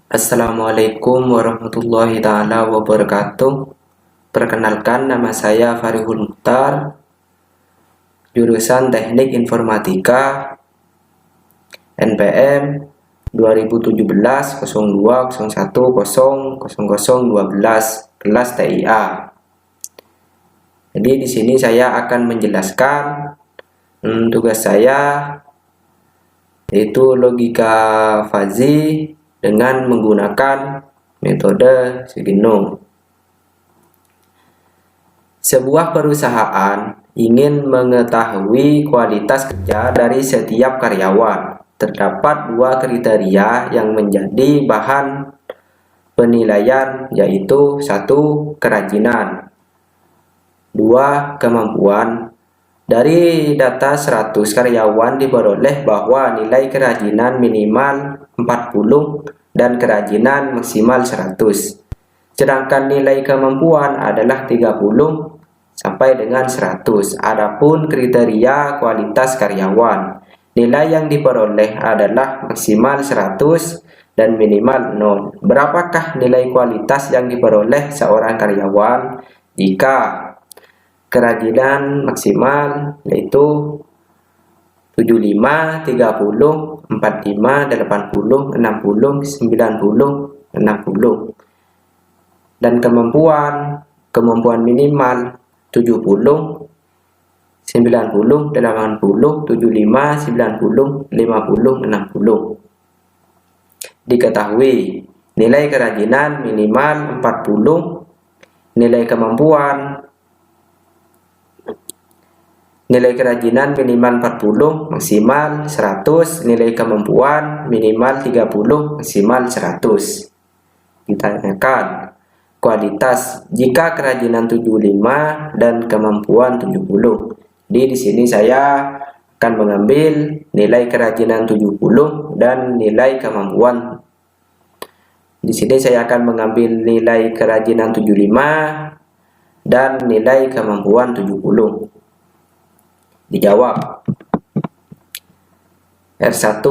Assalamualaikum warahmatullahi taala wabarakatuh. Perkenalkan, nama saya Farihul Mukhtar, jurusan Teknik Informatika, NPM 2017-02-01-0012, kelas TIA. Jadi di sini saya akan menjelaskan tugas saya, yaitu logika fuzzy dengan menggunakan metode Sugino. Sebuah perusahaan ingin mengetahui kualitas kerja dari setiap karyawan. Terdapat dua kriteria yang menjadi bahan penilaian, yaitu 1. Kerajinan, 2. Kemampuan. Dari data 100 karyawan diperoleh bahwa nilai kerajinan minimal 40 dan kerajinan maksimal 100. Sedangkan nilai kemampuan adalah 30 sampai dengan 100. Adapun kriteria kualitas karyawan, nilai yang diperoleh adalah maksimal 100 dan minimal 0. Berapakah nilai kualitas yang diperoleh seorang karyawan jika kerajinan maksimal yaitu 75, 30, 45, 80, 60, 90, 60. Dan kemampuan minimal 70, 90, 80, 75, 90, 50, 60. Diketahui nilai kerajinan minimal 40, nilai kerajinan minimal 40, maksimal 100, nilai kemampuan minimal 30, maksimal 100. Ditanyakan kualitas jika kerajinan 75 dan kemampuan 70. Jadi di sini saya akan mengambil nilai kerajinan 70 dan nilai kemampuan. Di sini saya akan mengambil nilai kerajinan 75 dan nilai kemampuan 70. Dijawab. R1.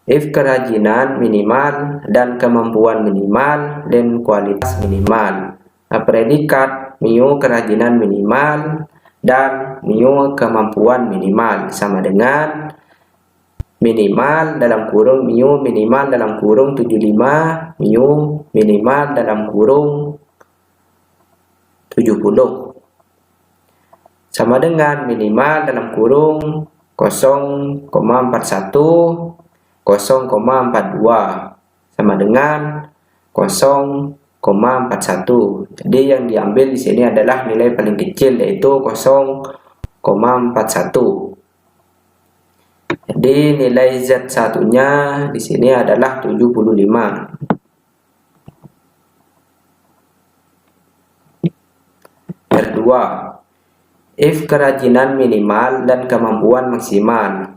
If kerajinan minimal dan kemampuan minimal dan kualitas minimal. Predikat mu kerajinan minimal dan mu kemampuan minimal sama dengan minimal dalam kurung mu minimal dalam kurung 75, mu minimal dalam kurung 70. Sama dengan minimal dalam kurung 0,41, 0,42 sama dengan 0,41. Jadi yang diambil di sini adalah nilai paling kecil, yaitu 0,41. Jadi nilai Z1-nya di sini adalah 75. R2. If kerajinan minimal dan kemampuan maksimal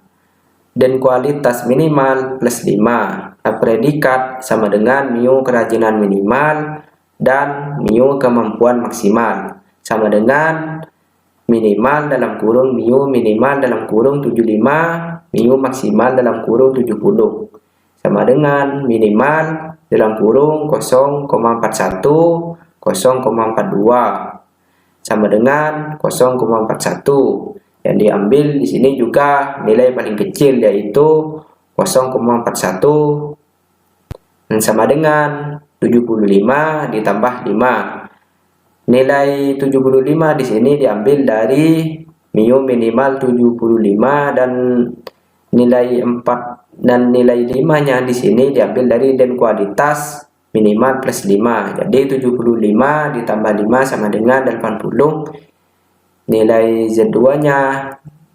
dan kualitas minimal plus 5. Predikat sama dengan mu kerajinan minimal dan mu kemampuan maksimal sama dengan minimal dalam kurung mu minimal dalam kurung 75, mu maksimal dalam kurung 70 sama dengan minimal dalam kurung 0,41, 0,42 sama dengan 0,41. Yang diambil di sini juga nilai paling kecil, yaitu 0,41 dan sama dengan 75 ditambah 5. Nilai 75 di sini diambil dari mu minimal 75 dan nilai 4 dan nilai 5-nya di sini diambil dari dan kualitas minimal plus 5. Jadi 75 ditambah 5 sama dengan 80. Nilai Z2-nya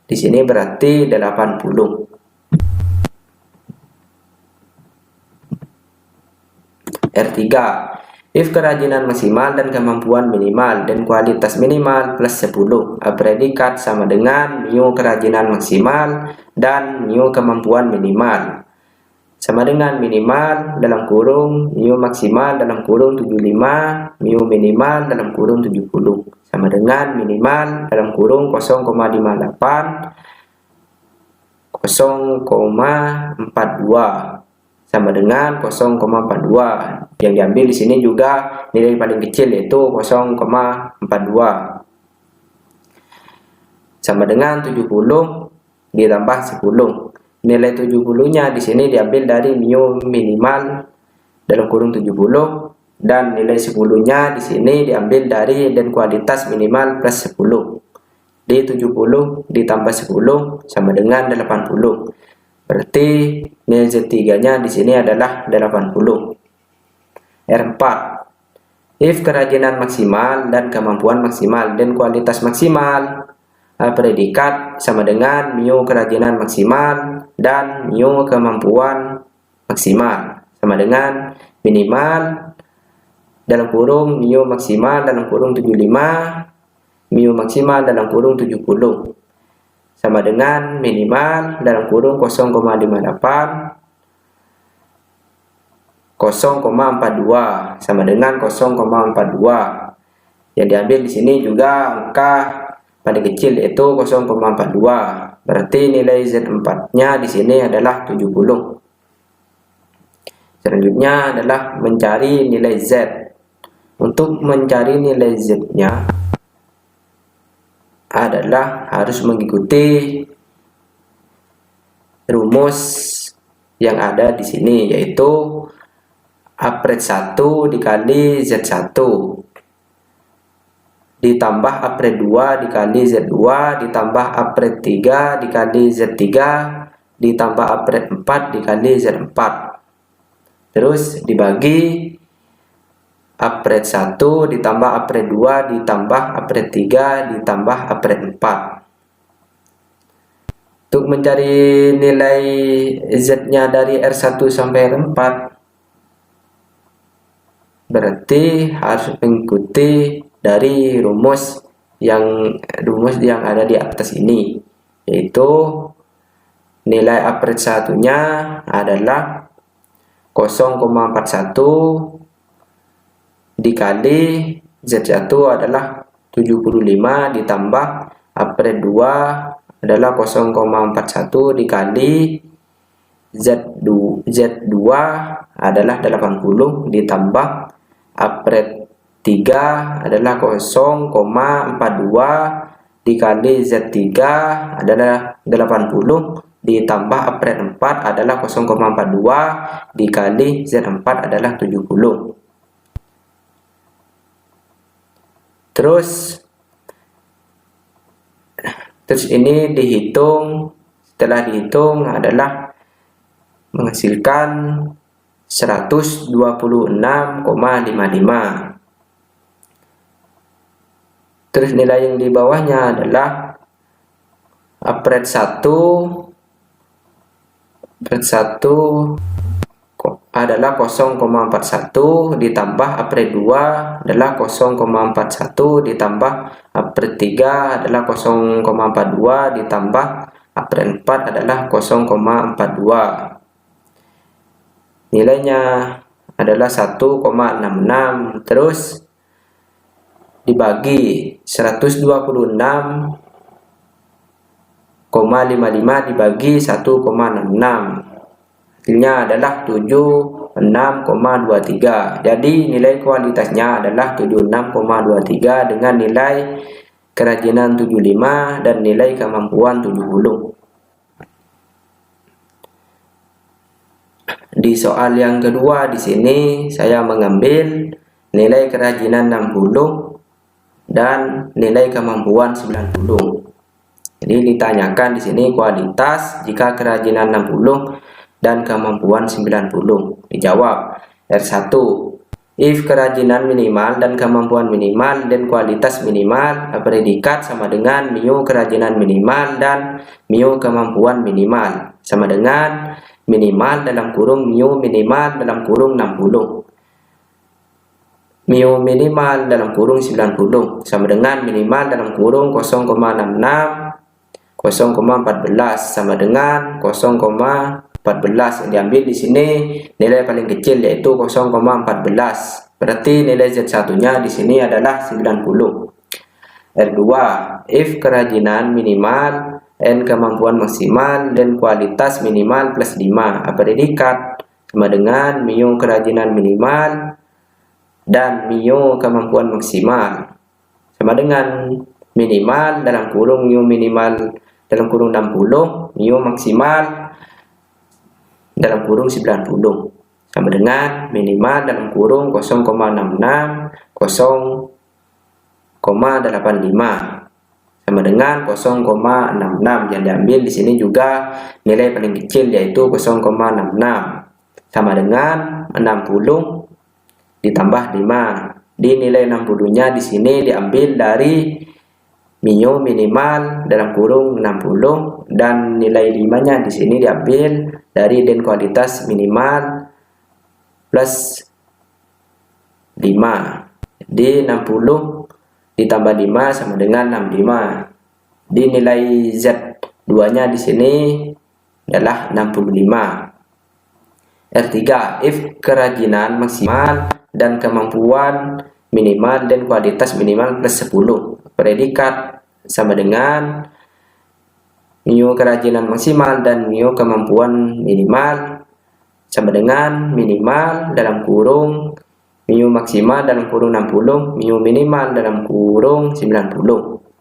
di sini berarti 80. R3. If kerajinan maksimal dan kemampuan minimal dan kualitas minimal plus 10. Predikat sama dengan mu kerajinan maksimal dan mu kemampuan minimal sama dengan minimal dalam kurung mu maksimal dalam kurung 75, mu minimal dalam kurung 70 sama dengan minimal dalam kurung 0,58, 0,42 sama dengan 0,42. Yang diambil di sini juga nilai paling kecil yaitu 0,42. Sama dengan 70 ditambah 10. Nilai 70-nya di sini diambil dari mu minimal dalam kurung 70 dan nilai 10-nya di sini diambil dari den kualitas minimal plus 10. Di 70 ditambah 10 sama dengan 80. Berarti nilai Z3-nya di sini adalah 80. R4. If kerajinan maksimal dan kemampuan maksimal dan kualitas maksimal predikat sama dengan mu kerajinan maksimal dan mu kemampuan maksimal sama dengan minimal dalam kurung mu maksimal dalam kurung 75 mu maksimal dalam kurung 70 sama dengan minimal dalam kurung 0,58 0,42 sama dengan 0,42. Yang diambil di sini juga angka paling kecil yaitu 0,42. Berarti nilai Z4-nya di sini adalah 70. Selanjutnya adalah mencari nilai Z. Untuk mencari nilai Z-nya adalah harus mengikuti rumus yang ada di sini, yaitu apret 1 dikali Z1 ditambah apret 2 dikali Z2 ditambah apret 3 dikali Z3 ditambah apret 4 dikali Z4. Terus dibagi apret 1 ditambah apret 2 ditambah apret 3 ditambah apret 4. Untuk mencari nilai Z-nya dari R1 sampai R4 berarti harus mengikuti dari rumus yang ada di atas ini, yaitu nilai apret 1-nya adalah 0,41 dikali Z1 adalah 75 ditambah apret 2 adalah 0,41 dikali Z2 adalah 80 ditambah apret 3 adalah 0,42 dikali Z3 adalah 80 ditambah apret 4 adalah 0,42 dikali Z4 adalah 70. Terus ini dihitung, setelah dihitung adalah menghasilkan 126,55. Terus nilai yang di bawahnya adalah apret 1 adalah 0,41 ditambah apret 2 adalah 0,41 ditambah apret 3 adalah 0,42 ditambah apret 4 adalah 0,42. Nilainya adalah 1,66. Terus dibagi 126,55 dibagi 1,66, hasilnya adalah 76,23. Jadi nilai kualitasnya adalah 76,23 dengan nilai kerajinan 75 dan nilai kemampuan 70. Di soal yang kedua di sini saya mengambil nilai kerajinan 60 dan nilai kemampuan 90. Jadi ditanyakan di sini kualitas jika kerajinan 60 dan kemampuan 90. Dijawab R1. If kerajinan minimal dan kemampuan minimal dan kualitas minimal predikat sama dengan mu kerajinan minimal dan mu kemampuan minimal sama dengan minimal dalam kurung mu minimal dalam kurung 60. Mu minimal dalam kurung 90 sama dengan minimal dalam kurung 0,66 0,14 sama dengan 0,14. Yang diambil di sini nilai paling kecil yaitu 0,14. Berarti nilai Z1-nya di sini adalah 90. R2. If kerajinan minimal dan kemampuan maksimal dan kualitas minimal plus 5 predikat sama dengan mu kerajinan minimal dan mu kemampuan maksimal sama dengan minimal dalam kurung mu minimal dalam kurung 60, mu maksimal dalam kurung 90 sama dengan minimal dalam kurung 0,66 0,85 sama dengan 0,66. yang diambil di sini juga nilai paling kecil yaitu 0,66 sama dengan 60 ditambah 5. Di nilai 60-nya di sini diambil dari mu minimal dalam kurung 60 dan nilai 5-nya di sini diambil dari den kualitas minimal plus 5. Di 60 ditambah 5 sama dengan 65. Di nilai Z2-nya di sini adalah 65. R3, if kerajinan maksimal dan kemampuan minimal dan kualitas minimal plus 10. Predikat sama dengan mu kerajinan maksimal dan mu kemampuan minimal sama dengan minimal dalam kurung mu maksimal dalam kurung 60, mu minimal dalam kurung 90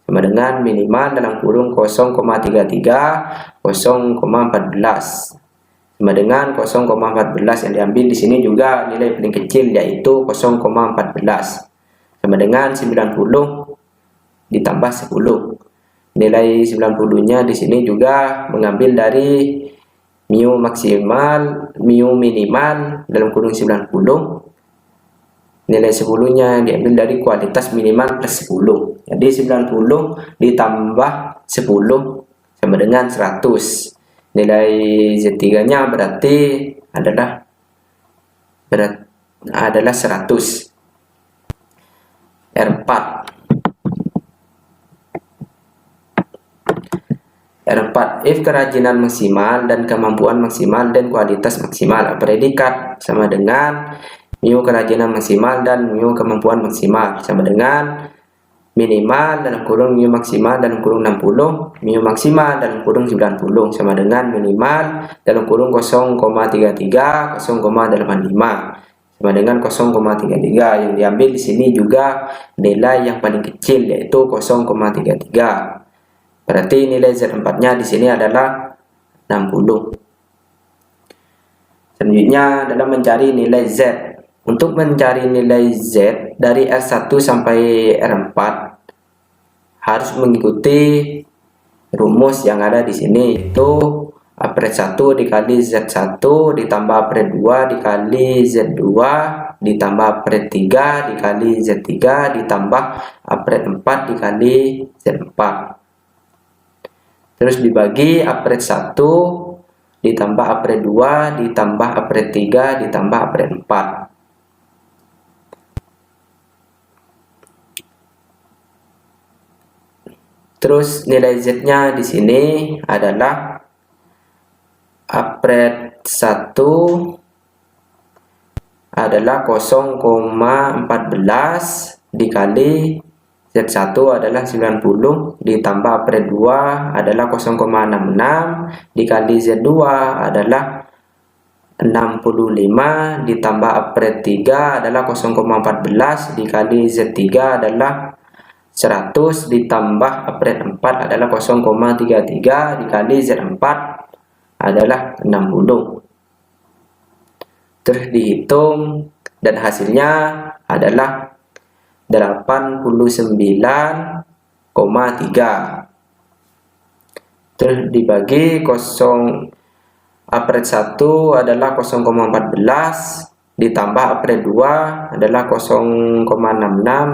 sama dengan minimal dalam kurung 0,33 0,14 sama dengan 0,14. yang diambil di sini juga nilai paling kecil yaitu 0,14 sama dengan 90 ditambah 10. Nilai 90-nya di sini juga mengambil dari mu maksimal, mu minimal dalam kurung 90. Nilai 10-nya diambil dari kualitas minimal plus 10. Jadi 90 ditambah 10 sama dengan 100. Nilai Z3-nya berarti adalah 100. R4. If kerajinan maksimal dan kemampuan maksimal dan kualitas maksimal. Predikat sama dengan mu kerajinan maksimal dan mu kemampuan maksimal sama dengan minimal dalam kurung mu maksimal dalam kurung 60, mu maksimal dalam kurung 90 sama dengan minimal dalam kurung 0,33 0,85 sama dengan 0,33. yang diambil di sini juga nilai yang paling kecil yaitu 0,33. berarti nilai Z4-nya di sini adalah 60. Selanjutnya adalah mencari nilai Z. Untuk mencari nilai Z dari R1 sampai R4 harus mengikuti rumus yang ada di sini, yaitu apret 1 dikali Z1 ditambah apret 2 dikali Z2 ditambah apret 3 dikali Z3 ditambah apret 4 dikali Z4. Terus dibagi apret 1 ditambah apret 2 ditambah apret 3 ditambah apret 4. Terus nilai Z-nya di sini adalah apret 1 adalah 0,14 dikali Z1 adalah 90 ditambah apret 2 adalah 0,66 dikali Z2 adalah 65 ditambah apret 3 adalah 0,14 dikali Z3 adalah 100 ditambah apret 4 adalah 0,33 dikali Z4 adalah 60. Terus dihitung dan hasilnya adalah 89,3. Terus dibagi apret 1 adalah 0,14 ditambah apret 2 adalah 0,66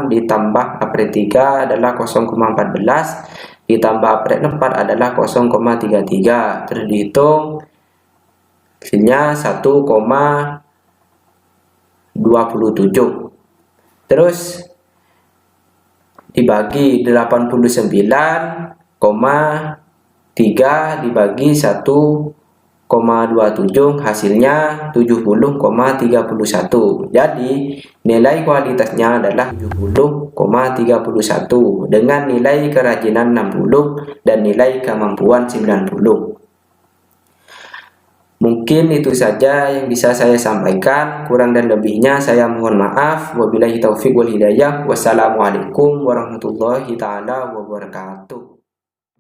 ditambah apret 3 adalah 0,14 ditambah apret 4 adalah 0,33. Terus dihitung hasilnya 1,27. Terus dibagi 89,3 dibagi 1,27 hasilnya 70,31. Jadi nilai kualitasnya adalah 70,31 dengan nilai kerajinan 60 dan nilai kemampuan 90. Mungkin itu saja yang bisa saya sampaikan. Kurang dan lebihnya saya mohon maaf. Wabillahi taufiq wal hidayah. Wassalamualaikum warahmatullahi taala wabarakatuh.